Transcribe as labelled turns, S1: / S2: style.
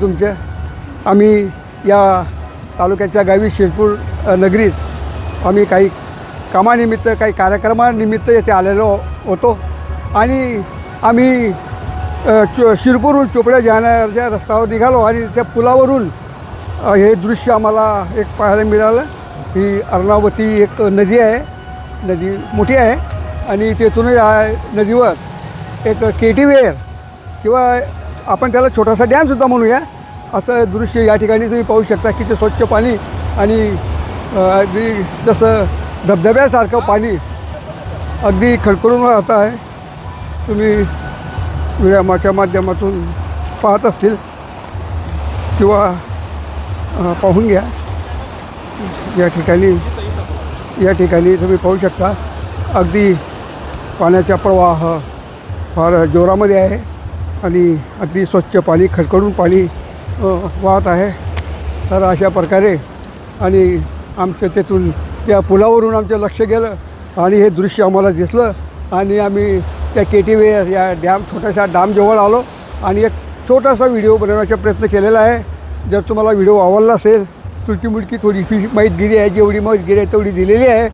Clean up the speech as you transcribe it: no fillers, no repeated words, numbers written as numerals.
S1: तुमच्या आम्ही या तालुक्याच्या गावी शिरपूर नगरीत आम्ही काही कामानिमित्त काही कार्यक्रमानिमित्त येथे आलेलो होतो आणि आम्ही शिरपूरहून चोपड्या जाण्याच्या रस्त्यावर निघालो आणि त्या पुलावरून हे दृश्य आम्हाला एक पाहायला मिळालं। ही अर्णावती एक नदी आहे, नदी मोठी आहे आणि तेथून नदीवर एक केटीवेअर किंवा आपण त्याला छोटासा डॅमसुद्धा म्हणूया असं दृश्य या ठिकाणी तुम्ही पाहू शकता की ते स्वच्छ पाणी आणि अगदी जसं धबधब्यासारखं पाणी अगदी खळखळून वाहत आहे। तुम्ही व्हिडिओच्या माध्यमातून पाहत असतील किंवा पाहून घ्या। या ठिकाणी तुम्ही पाहू शकता अगदी पाण्याचा प्रवाह फार जोरामध्ये आहे आणि अगदी स्वच्छ पाणी खळखळून पाणी वाहत आहे। तर अशा प्रकारे आणि आमचं तेथून त्या पुलावरून आमचं लक्ष गेलं आणि हे दृश्य आम्हाला दिसलं आणि आम्ही त्या केटीवेअर या छोट्याशा डॅमजवळ आलो आणि एक छोटासा व्हिडिओ बनवण्याचा प्रयत्न केलेला आहे। जर तुम्हाला व्हिडिओ आवडला असेल तुमची मुलगी थोडीशी माहिती दिली आहे, जेवढी माहिती दिली आहे तेवढी दिलेली आहे।